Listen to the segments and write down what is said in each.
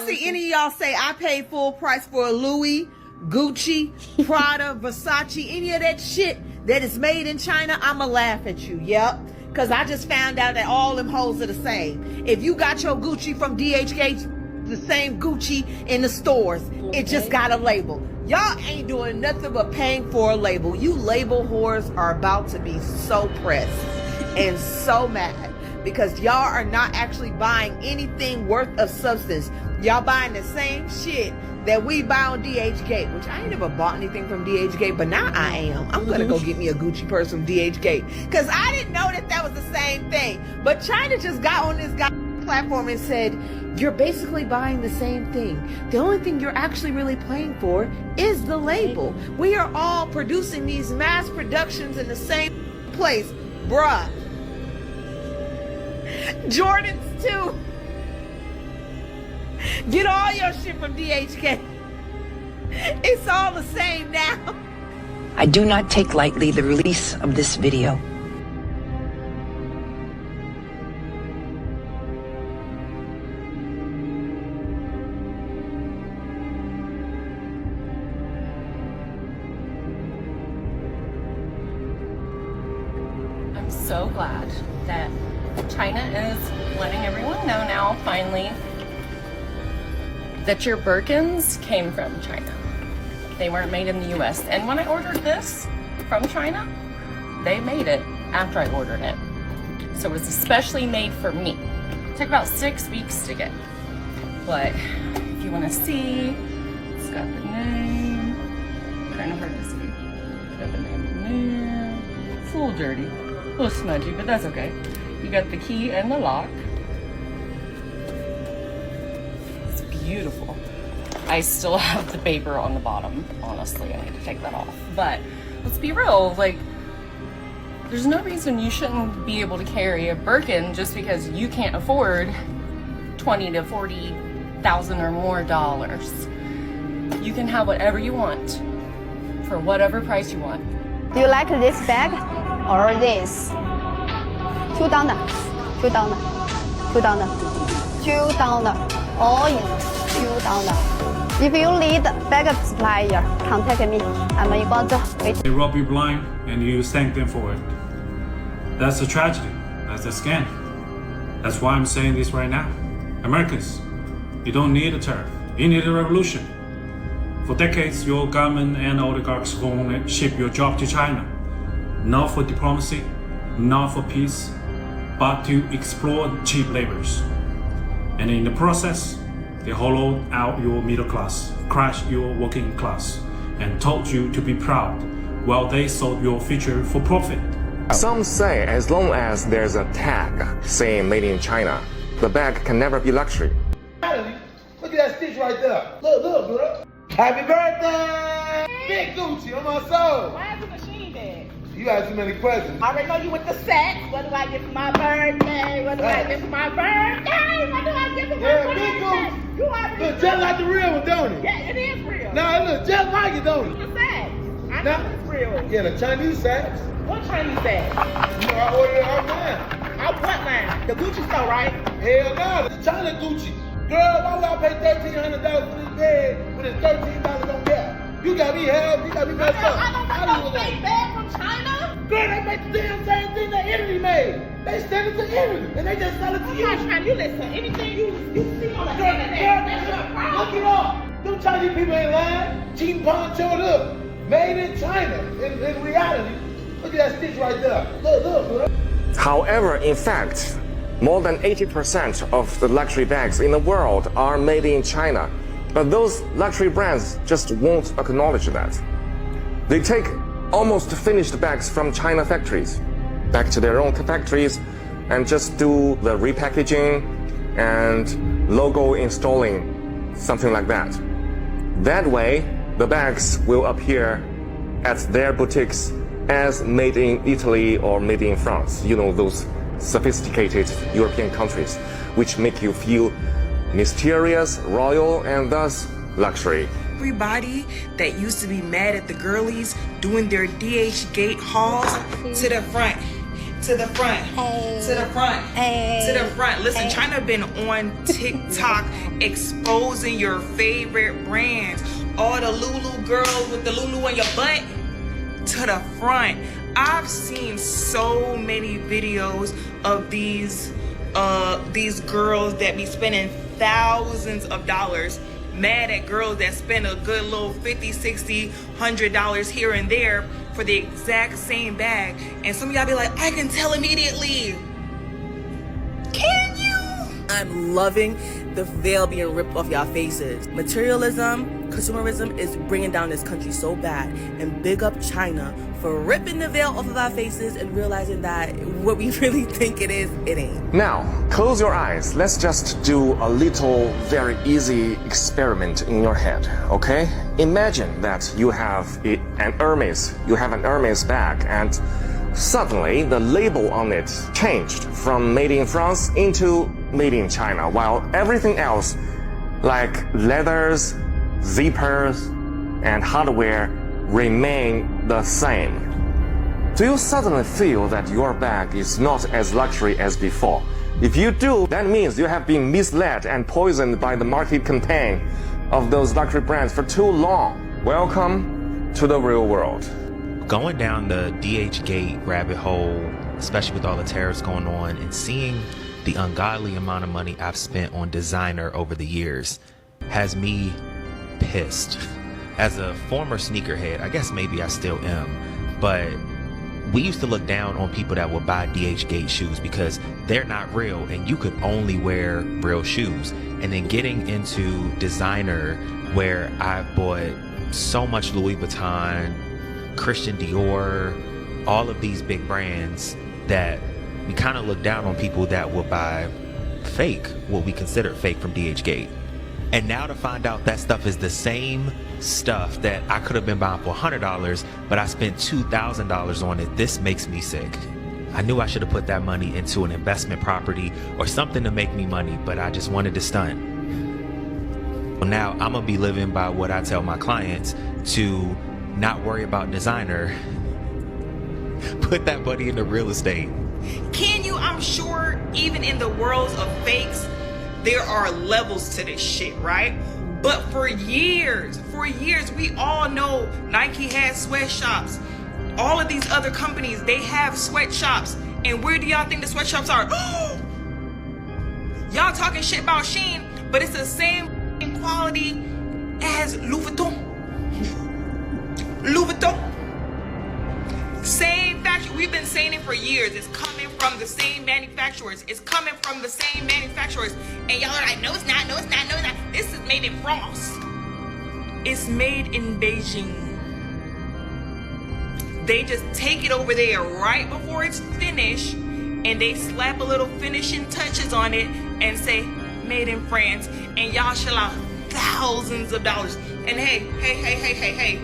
see any of y'all say I paid full price for a Louis, Gucci, Prada, Versace, any of that shit that is made in China, I'ma laugh at you. Yep. Because I just found out that all them hoes are the same. If you got your Gucci from DHK, the same Gucci in the stores, it just got a label. Y'all ain't doing nothing but paying for a label. You label whores are about to be so pressed and so mad because y'all are not actually buying anything worth of substance. Y'all buying the same shit that we buy on DHgate, which I ain't never bought anything from DHgate, but now I am. I'm gonna go get me a Gucci purse from DHgate because I didn't know that was the same thing. But ChinA just got on this platform and said, you're basically buying the same thing. The only thing you're actually really paying for is the label. We are all producing these mass productions in the same place. Bruh. Jordans too. Get all your shit from DHK. It's all the same now. I do not take lightly the release of this video. I'm so glad that ChinA is letting everyone know now, finally, that your Birkins came from China. They weren't made in the US. And when I ordered this from China, they made it after I ordered it. So it was especially made for me. It took about 6 weeks to get. But if you want to see, it's got the name. Kind of hard to see. It's got the name in there. It's a little dirty, a little smudgy, but that's okay. You got the key and the lock. Beautiful. I still have the paper on the bottom. Honestly, I need to take that off. But let's be real, like, there's no reason you shouldn't be able to carry a Birkin just because you can't afford 20 to 40,000 or more dollars. You can have whatever you want for whatever price you want. Do you like this bag or this? 2,000, 2,000, 2,000, 2,000. All in 2,000. If you need bag supplier, contact me. I'm in Guangzhou. Wait. They rob you blind and you thank them for it. That's a tragedy. That's a scam. That's why I'm saying this right now. Americans, you don't need a tariff. You need a revolution. For decades, your government and oligarchs won't ship your job to China. Not for diplomacy, not for peace, but to exploit cheap laborers. And in the process, they hollowed out your middle class, crushed your working class, and taught you to be proud, while they sold your future for profit. Some say as long as there's a tag saying made in China, the bag can never be luxury. Look at that stitch right there. Look, bro. Happy birthday! Big Gucci on my soul. Why is the machine bag? You asked too many questions. I already know you with the sex. What do I get for my birthday? What do I get for my birthday? What do I get for my Yeah, birthday? big Gucci. You already Look just like the real one, don't it? Yeah, it is real. Nah, it look just like it, don't it? The sex. I Nah. know it's real. Yeah, the Chinese sacks. What Chinese sex? You know, I ordered it online. Out what line? The Gucci store, right? Hell no, the China Gucci. Girl, why would I pay $1,300 for this bag when it's $13 on Gap? You got me held, you got me messed up. I don't How want do no you fake like? bag from China. Girl, they make the damn same thing that Italy made. They send it to Italy, and they just sell it to you. China, you listen. Anything you see on the Girl, internet, that's your look problem. it up. Them Chinese people ain't lying. Jean Poncho, look. Made in China. In reality, look at that stitch right there. Look, bro. However, in fact, more than 80% of the luxury bags in the world are made in China. But those luxury brands just won't acknowledge that. They take almost finished bags from China factories back to their own factories and just do the repackaging and logo installing, something like that. That way, the bags will appear at their boutiques as made in Italy or made in France. You know, those sophisticated European countries, which make you feel mysterious, royal, and thus luxury. Everybody that used to be mad at the girlies doing their DH gate hauls to the front. To the front. To the front. To the front. Listen, China been on TikTok exposing your favorite brands. All the Lulu girls with the Lulu on your butt. To the front. I've seen so many videos of these girls that be spending thousands of dollars, mad at girls that spend a good little $50, $60, $100 here and there for the exact same bag. And some of y'all be like, I can tell immediately. Can you? I'm loving the veil being ripped off y'all faces. Materialism, consumerism is bringing down this country so bad. And big up China for ripping the veil off of our faces and realizing that what we really think it is, it ain't. Now, close your eyes. Let's just do a little, very easy experiment in your head, okay? Imagine that you have an Hermes bag, and suddenly the label on it changed from made in France into made in China, while everything else, like leathers, zippers, and hardware, remain the same. Do you suddenly feel that your bag is not as luxury as before? If you do, that means you have been misled and poisoned by the market campaign of those luxury brands for too long. Welcome to the real world. Going down the DH-gate rabbit hole, especially with all the tariffs going on, and seeing the ungodly amount of money I've spent on designer over the years has me pissed. As a former sneakerhead, I guess maybe I still am, but we used to look down on people that would buy DH-gate shoes because they're not real and you could only wear real shoes. And then getting into designer, where I bought so much Louis Vuitton, Christian Dior, all of these big brands, that we kind of look down on people that will buy fake, what we consider fake from DH-gate. And now to find out that stuff is the same stuff that I could have been buying for $100, but I spent $2,000 on it, this makes me sick. I knew I should have put that money into an investment property or something to make me money, but I just wanted to stunt. Well, now I'm gonna be living by what I tell my clients to not worry about designer. Put that money into real estate. Can you? I'm sure even in the worlds of fakes, there are levels to this shit, right? But for years, we all know Nike has sweatshops. All of these other companies, they have sweatshops. And where do y'all think the sweatshops are? Y'all talking shit about Shein, but it's the same quality as Louis Vuitton. Louis Vuitton. Same factory. We've been saying it for years. It's coming from the same manufacturers. It's coming from the same manufacturers. And y'all are like, no, it's not, no, it's not, no, it's not. This is made in France. It's made in Beijing. They just take it over there right before it's finished, and they slap a little finishing touches on it and say, made in France. And y'all shell out thousands of dollars. And hey.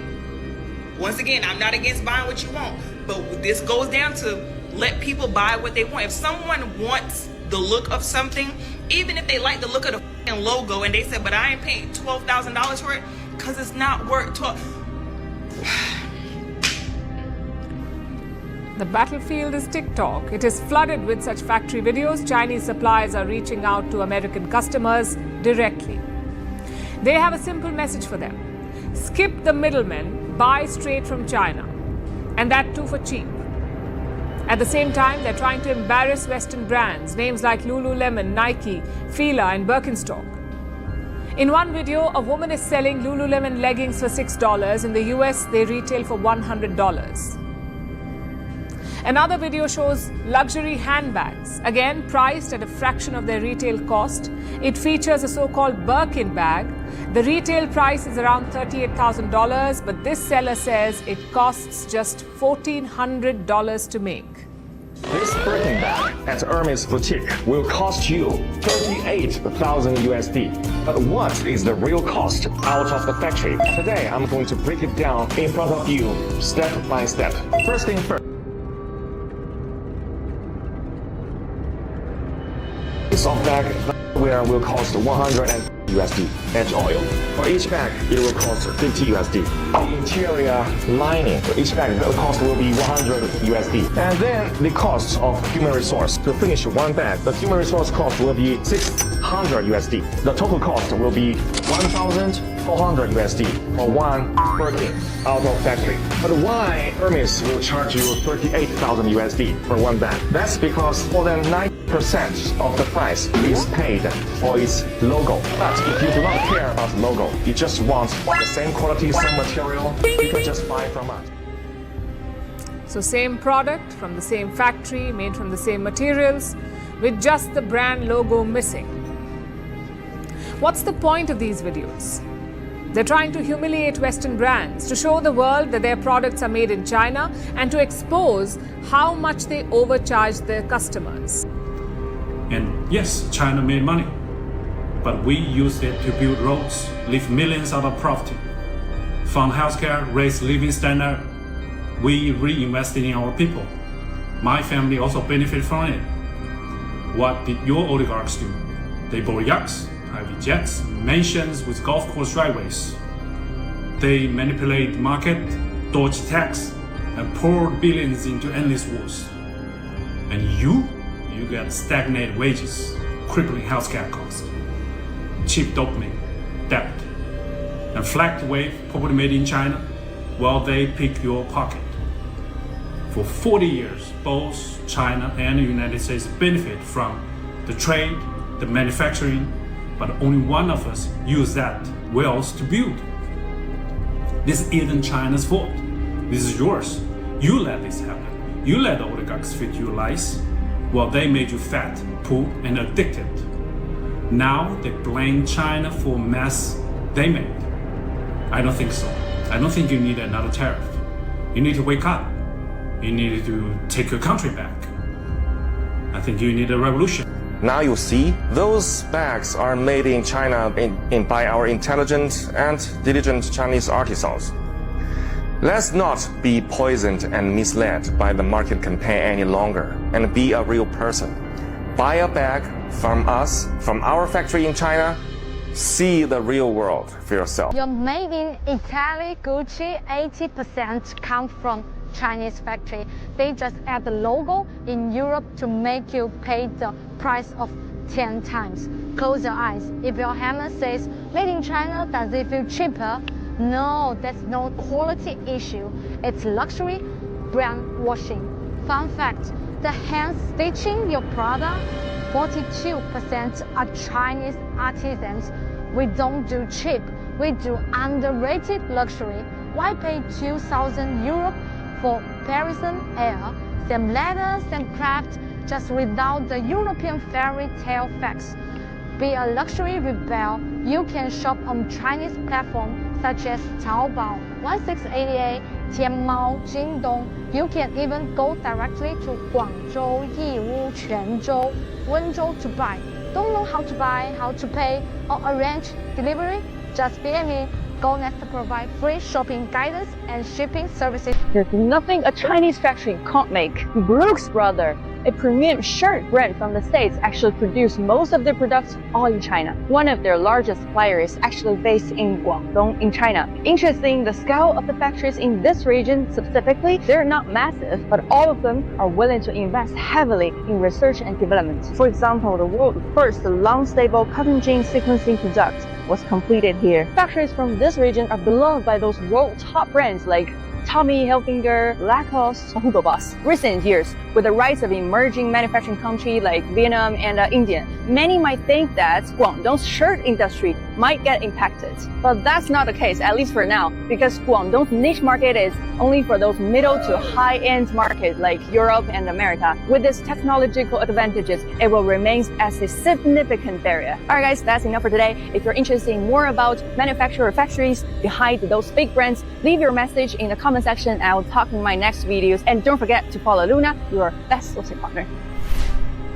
Once again, I'm not against buying what you want, but this goes down to let people buy what they want. If someone wants the look of something, even if they like the look of the fucking logo, and they said, but I ain't paying $12,000 for it, because it's not worth The battlefield is TikTok. It is flooded with such factory videos. Chinese suppliers are reaching out to American customers directly. They have a simple message for them. Skip the middlemen, buy straight from China. And that too for cheap. At the same time, they're trying to embarrass Western brands, names like Lululemon, Nike, Fila, and Birkenstock. In one video, a woman is selling Lululemon leggings for $6. In the US, they retail for $100. Another video shows luxury handbags, again priced at a fraction of their retail cost. It features a so-called Birkin bag. The retail price is around $38,000, but this seller says it costs just $1,400 to make. This Birkin bag at Hermes boutique will cost you $38,000 USD. But what is the real cost out of the factory? Today, I'm going to break it down in front of you, step by step. First thing first. This bag will cost $100. USD edge oil. For each bag, it will cost 50 USD. The interior lining for each bag, the cost will be 100 USD. And then the cost of human resource. To finish one bag, the human resource cost will be 600 USD. The total cost will be 1,400 USD for one Birkin out of factory. But why Hermes will charge you 38,000 USD for one bag? That's because more than 90% of the price is paid for its logo. But if you do not care about the logo, you just want the same quality, same material, you can just buy from us. So same product from the same factory, made from the same materials, with just the brand logo missing. What's the point of these videos? They're trying to humiliate Western brands, to show the world that their products are made in China and to expose how much they overcharge their customers. And yes, China made money, but we used it to build roads, leave millions out of poverty, fund healthcare, raise living standard. We reinvested in our people. My family also benefited from it. What did your oligarchs do? They bought yachts, private jets, mansions with golf course driveways. They manipulate the market, dodge tax, and poured billions into endless wars. And you get stagnant wages, crippling healthcare costs, cheap dopamine, debt, and flagged wave property made in China while they pick your pocket. For 40 years, both China and the United States benefit from the trade, the manufacturing, but only one of us use that wealth to build. This isn't China's fault. This is yours. You let this happen. You let the oligarchs feed you lies while they made you fat, poor, and addicted. Now they blame China for mess they made. I don't think so. I don't think you need another tariff. You need to wake up. You need to take your country back. I think you need a revolution. Now you see, those bags are made in China by our intelligent and diligent Chinese artisans. Let's not be poisoned and misled by the market campaign any longer and be a real person. Buy a bag from us, from our factory in China. See the real world for yourself. Your made in Italy Gucci 80% come from Chinese factory. They just add the logo in Europe to make you pay the price of 10 times. Close your eyes. If your Hermes says made in China, does it feel cheaper? No, that's no quality issue. It's luxury brand washing. Fun fact, the hand stitching your product, 42% are Chinese artisans. We don't do cheap, we do underrated luxury. Why pay 2,000 Europe for Parisian air? Same leather, same craft, just without the European fairy tale facts. Be a luxury rebel, you can shop on Chinese platforms such as Taobao, 1688, Tianmao, Jingdong. You can even go directly to Guangzhou, Yiwu, Quanzhou, Wenzhou to buy. Don't know how to buy, how to pay, or arrange delivery? Just PM me. GoNext provide free shopping guidance and shipping services. There's nothing a Chinese factory can't make. Brooks Brothers, a premium shirt brand from the States, actually produce most of their products all in China. One of their largest suppliers is actually based in Guangdong in China. Interesting, the scale of the factories in this region specifically, they're not massive, but all of them are willing to invest heavily in research and development. For example, the world's first long-stable cotton jean sequencing product was completed here. Factories from this region are beloved by those world top brands like Tommy Hilfiger, Lacoste, or Hugo Boss. Recent years, with the rise of emerging manufacturing countries like Vietnam and India, many might think that Guangdong's shirt industry might get impacted. But that's not the case, at least for now, because Guangdong's niche market is only for those middle to high-end markets like Europe and America. With its technological advantages, it will remain as a significant barrier. Alright guys, that's enough for today. If you're interested in more about manufacturer factories behind those big brands, leave your message in the comment section and I will talk in my next videos. And don't forget to follow Luna, your best sourcing partner.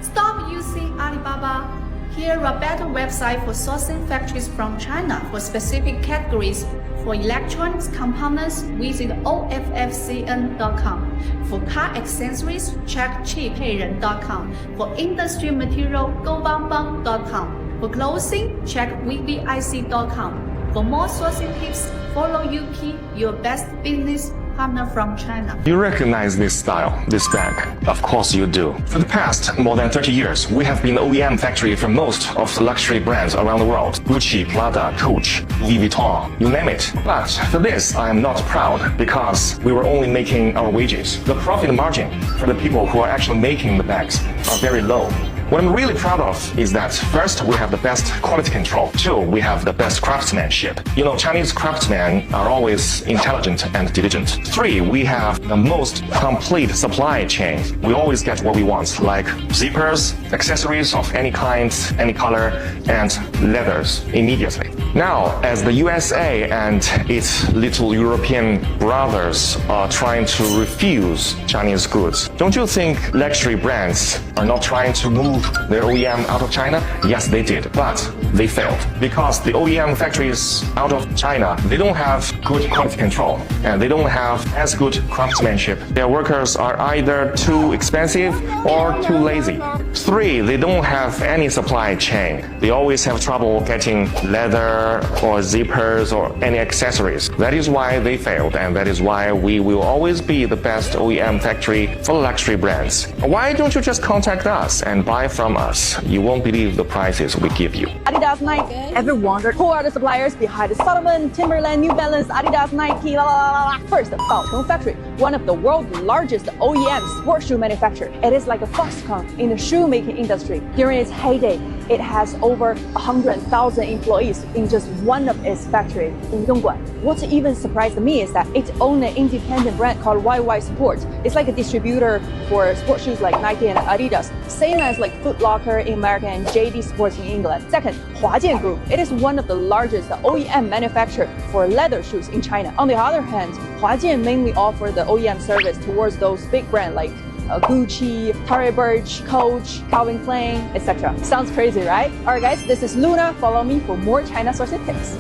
Stop using Alibaba. Here are better website for sourcing factories from China for specific categories. For electronics components, visit OFFCN.com. For car accessories, check cheapheiyren.com. For industry material, GoBangBang.com. For clothing, check weeklyIC.com. For more sourcing tips, follow UP, your best business partner from China. You recognize this style, this bag? Of course you do. For the past more than 30 years, we have been the OEM factory for most of the luxury brands around the world. Gucci, Prada, Coach, Louis Vuitton, you name it. But for this, I am not proud because we were only making our wages. The profit margin for the people who are actually making the bags are very low. What I'm really proud of is that first, we have the best quality control. Two, we have the best craftsmanship. You know, Chinese craftsmen are always intelligent and diligent. Three, we have the most complete supply chain. We always get what we want, like zippers, accessories of any kind, any color, and leathers immediately. Now, as the USA and its little European brothers are trying to refuse Chinese goods, don't you think luxury brands are not trying to move their OEM out of China? Yes, they did, but they failed because the OEM factories out of China, they don't have good quality control and they don't have as good craftsmanship. Their workers are either too expensive or too lazy. Three, they don't have any supply chain. They always have trouble getting leather or zippers or any accessories. That is why they failed, and that is why we will always be the best OEM factory for luxury brands. Why don't you just contact us and buy from us? You won't believe the prices we give you. Adidas, Nike. Ever wondered who are the suppliers behind the Salomon, Timberland, New Balance, Adidas, Nike, la la la la? First, Baocheng Factory, one of the world's largest OEM sports shoe manufacturer. It is like a Foxconn in the shoemaking industry. During its heyday, it has over 100,000 employees in just one of its factories in Dongguan. What even surprised me is that it owns an independent brand called YY Sports. It's like a distributor for sports shoes like Nike and Adidas, same as like Foot Locker in America and JD Sports in England. Second, Huajian Group. It is one of the largest OEM manufacturer for leather shoes in China. On the other hand, Huajian mainly offer the OEM service towards those big brands like Gucci, Tory Burch, Coach, Calvin Klein, etc. Sounds crazy, right? Alright guys, this is Luna. Follow me for more China sourcing tips.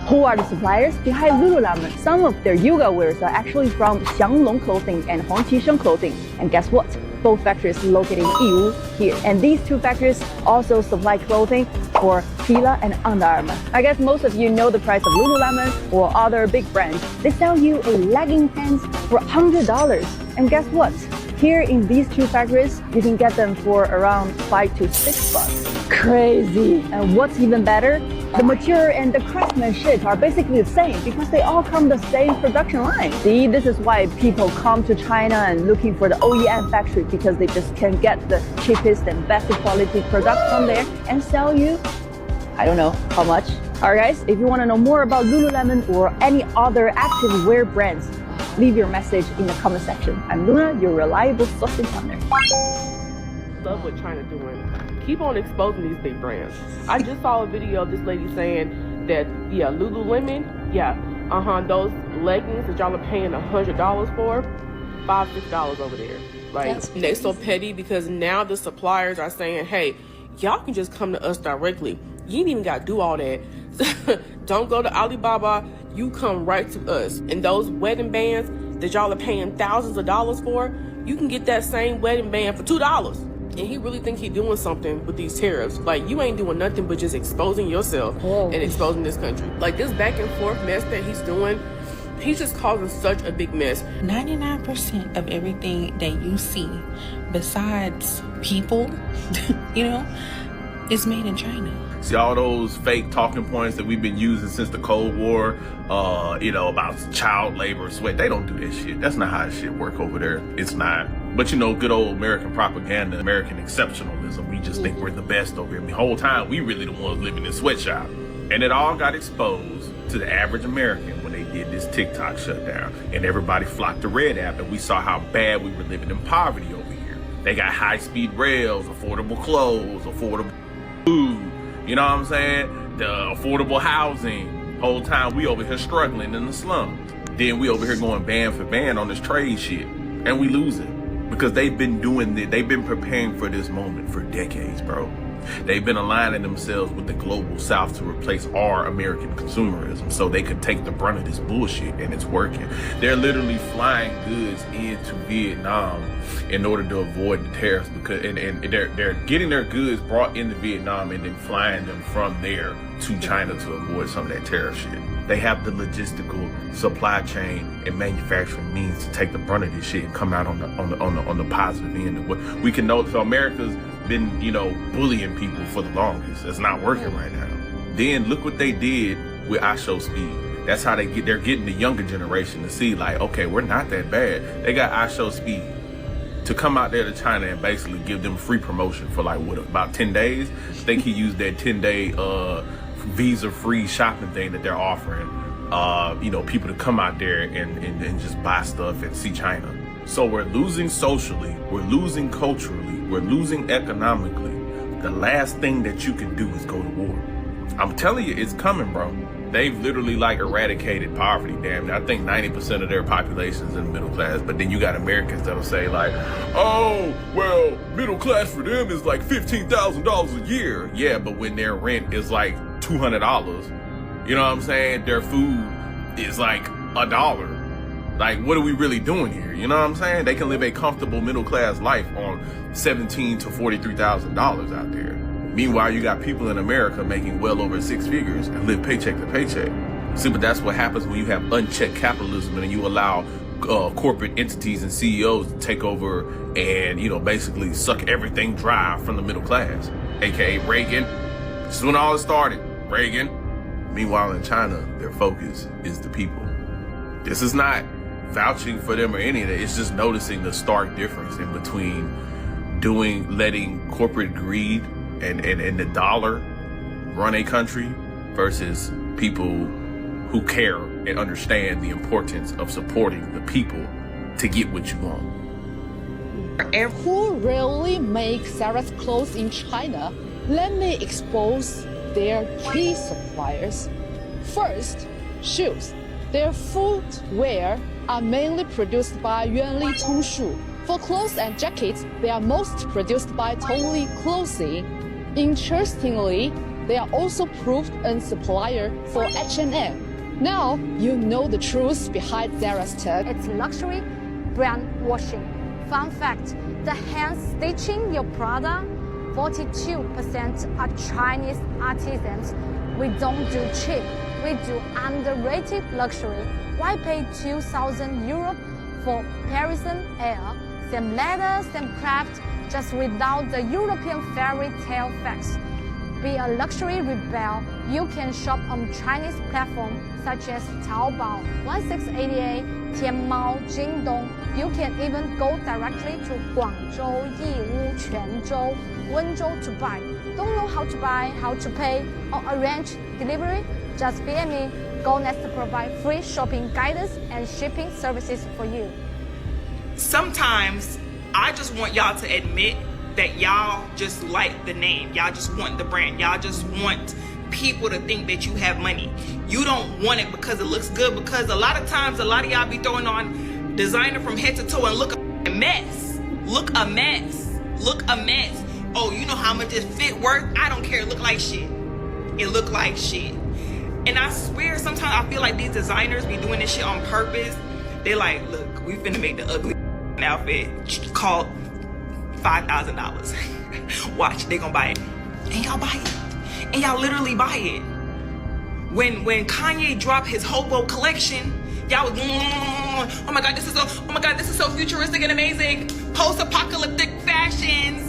Who are the suppliers behind Lululemon? Some of their yoga wears are actually from Xianglong Clothing and Huang Qisheng Clothing. And guess what? Both factories located in Yiwu here. And these two factories also supply clothing for Fila and Under Armour. I guess most of you know the price of Lululemon or other big brands. They sell you a legging pants for $100. And guess what? Here in these two factories, you can get them for around $5 to $6. Crazy! And what's even better? The material and the craftsmanship are basically the same because they all come the same production line. See, this is why people come to China and looking for the OEM factory because they just can get the cheapest and best quality product from there and sell you, I don't know how much. Alright guys, if you want to know more about Lululemon or any other active wear brands, leave your message in the comment section. I'm Luna, your reliable sourcing partner. Love what China doing. Keep on exposing these big brands. I just saw a video of this lady saying that, yeah, Lululemon, those leggings that y'all are paying $100 for, $5, $6 over there. Like, they so petty because now the suppliers are saying, hey, y'all can just come to us directly. You ain't even got to do all that. Don't go to Alibaba. You come right to us. And those wedding bands that y'all are paying thousands of dollars for, you can get that same wedding band for $2. And he really think he's doing something with these tariffs. Like, you ain't doing nothing but just exposing yourself and exposing this country. Like, this back and forth mess that he's doing, he's just causing such a big mess. 99% of everything that you see besides people, is made in China. See, all those fake talking points that we've been using since the Cold War, about child labor, sweat, they don't do that shit. That's not how that shit work over there. It's not. But good old American propaganda, American exceptionalism, we just think we're the best over here. The whole time, we really the ones living in sweatshop. And it all got exposed to the average American when they did this TikTok shutdown. And everybody flocked to Red App, and we saw how bad we were living in poverty over here. They got high-speed rails, affordable clothes, affordable food. You know what I'm saying? The affordable housing. Whole time we over here struggling in the slums. Then we over here going band for band on this trade shit. And we losing. Because they've been doing it. They've been preparing for this moment for decades, bro. They've been aligning themselves with the global south to replace our American consumerism so they could take the brunt of this bullshit, and it's working. They're literally flying goods into Vietnam in order to avoid the tariffs, because and they're getting their goods brought into Vietnam and then flying them from there to China to avoid some of that tariff shit. They have the logistical supply chain and manufacturing means to take the brunt of this shit and come out on the positive end of what we can know. So America's been, you know, bullying people for the longest. It's not working right now. Then look what they did with I Show Speed. That's how they're getting the younger generation to see, like, okay, we're not that bad. They got I Show Speed to come out there to China and basically give them free promotion for like, what, about 10 days? I think he used that 10-day visa-free shopping thing that they're offering, you know, people to come out there and just buy stuff and see China. So we're losing socially, we're losing culturally, we're losing economically. The last thing that you can do is go to war. I'm telling you, it's coming, bro. They've literally like eradicated poverty, damn near. I think 90% of their population is in the middle class, but then you got Americans that'll say like, oh, well, middle class for them is like $15,000 a year. Yeah, but when their rent is like $200, you know what I'm saying? Their food is like $1. Like, what are we really doing here? You know what I'm saying? They can live a comfortable middle class life on $17,000 to $43,000 out there. Meanwhile, you got people in America making well over 6 figures and live paycheck to paycheck. See, but that's what happens when you have unchecked capitalism and you allow corporate entities and CEOs to take over and, you know, basically suck everything dry from the middle class, aka Reagan. This is when all it started, Reagan. Meanwhile, in China, their focus is the people. This is not vouching for them or any of that. It's just noticing the stark difference in between letting corporate greed and the dollar run a country versus people who care and understand the importance of supporting the people to get what you want. Who really makes Sarah's clothes in China? Let me expose their key suppliers. First, shoes. Their footwear are mainly produced by Yuanli Tongshu. For clothes and jackets, they are most produced by Tongli Clothing. Interestingly, they are also proved a supplier for H&M. Now, you know the truth behind Zara's tag. It's luxury brand washing. Fun fact, the hand stitching your product, 42% are Chinese artisans. We don't do cheap, we do underrated luxury. Why pay 2,000 Euro for Parisian air? Same leather, same craft, just without the European fairy tale facts. Be a luxury rebel, you can shop on Chinese platforms such as Taobao, 1688, Tianmao, Jingdong. You can even go directly to Guangzhou, Yiwu, Quanzhou, Wenzhou to buy. Don't know how to buy, how to pay, or arrange delivery? Just PM me. GoNest to provide free shopping guidance and shipping services for you. Sometimes I just want y'all to admit that y'all just like the name. Y'all just want the brand. Y'all just want people to think that you have money. You don't want it because it looks good, because a lot of times a lot of y'all be throwing on designer from head to toe and look a mess. Look a mess. Look a mess. Oh, you know how much this fit worth? I don't care. It look like shit. It look like shit. And I swear sometimes I feel like these designers be doing this shit on purpose. They like, look, we finna make the ugly outfit called $5,000. Watch, they gonna buy it. And y'all buy it. And y'all literally buy it. When Kanye dropped his hobo collection, y'all was, oh my god, this is so futuristic and amazing. Post-apocalyptic fashions.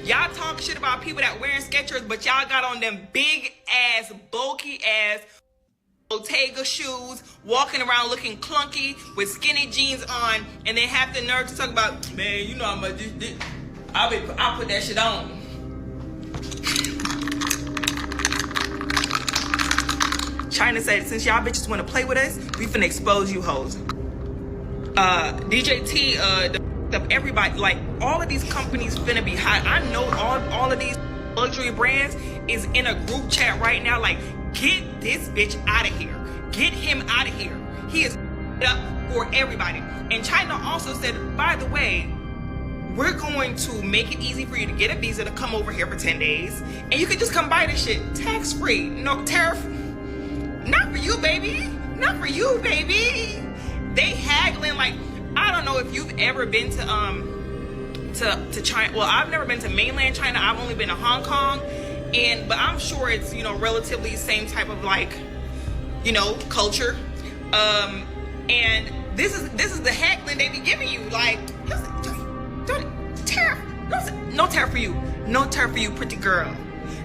Y'all talk shit about people that wearing Skechers, but y'all got on them big ass, bulky ass Bottega shoes, walking around looking clunky with skinny jeans on, and they have the nerve to talk about, man, you know how much this I'll put that shit on. China said, since y'all bitches want to play with us, we finna expose you hoes. DJ T, everybody, like, all of these companies finna be hot. I know all of these luxury brands is in a group chat right now, like, get this bitch out of here. Get him out of here. He is up for everybody. And China also said, by the way, we're going to make it easy for you to get a visa to come over here for 10 days. And you can just come buy this shit tax-free. No tariff. Not for you, baby. Not for you, baby. They haggling like, I don't know if you've ever been to China. Well, I've never been to mainland China. I've only been to Hong Kong. But I'm sure it's, you know, relatively same type of like, you know, culture. And this is the haggling they be giving you. Like, tariff. No tariff for you. No tariff for you, pretty girl.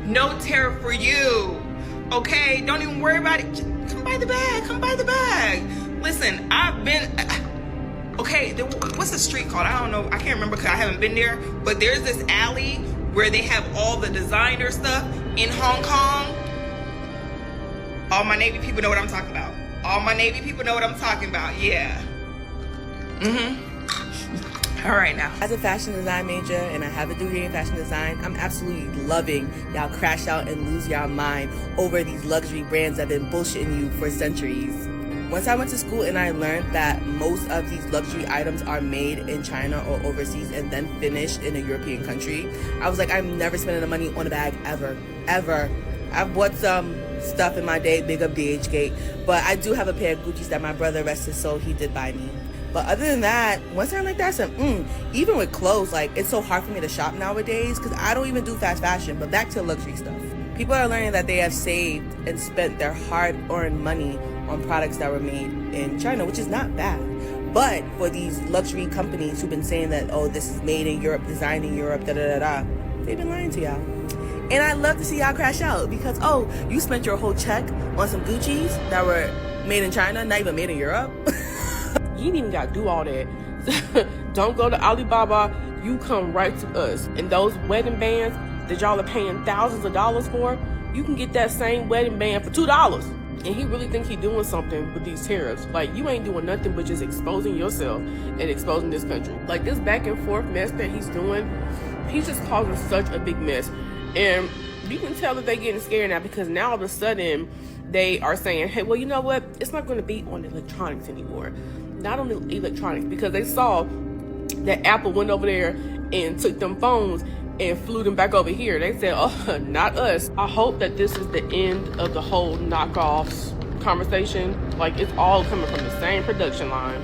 No tariff for you. Okay? Don't even worry about it. Just come buy the bag. Come buy the bag. Listen, I've been... Okay, what's the street called? I don't know. I can't remember because I haven't been there. But there's this alley where they have all the designer stuff in Hong Kong. All my Navy people know what I'm talking about. All my Navy people know what I'm talking about. Yeah. All right now. As a fashion design major, and I have a degree in fashion design, I'm absolutely loving y'all crash out and lose y'all mind over these luxury brands that have been bullshitting you for centuries. Once I went to school and I learned that most of these luxury items are made in China or overseas and then finished in a European country, I was like, I'm never spending the money on a bag ever. I've bought some stuff in my day, big up DHgate, but I do have a pair of Gucci's that my brother, rest his soul, he did buy me. But other than that, once I'm like that, even with clothes, like, it's so hard for me to shop nowadays because I don't even do fast fashion. But back to luxury stuff. People are learning that they have saved and spent their hard-earned money on products that were made in China, which is not bad. But for these luxury companies who've been saying that, oh, this is made in Europe, designed in Europe, they've been lying to y'all. And I love to see y'all crash out because, oh, you spent your whole check on some Gucci's that were made in China, not even made in Europe. You ain't even got to do all that. Don't go to Alibaba. You come right to us. And those wedding bands that y'all are paying thousands of dollars for, you can get that same wedding band for $2. And he really think he doing something with these tariffs. Like, you ain't doing nothing but just exposing yourself and exposing this country. Like, this back and forth mess that he's doing, he's just causing such a big mess. And you can tell that they're getting scared now because now all of a sudden they are saying, hey, well, you know what? It's not going to be on electronics anymore. Not on the electronics, because they saw that Apple went over there and took them phones and flew them back over here. They said, oh, not us. I hope that this is the end of the whole knockoffs conversation. Like, it's all coming from the same production line.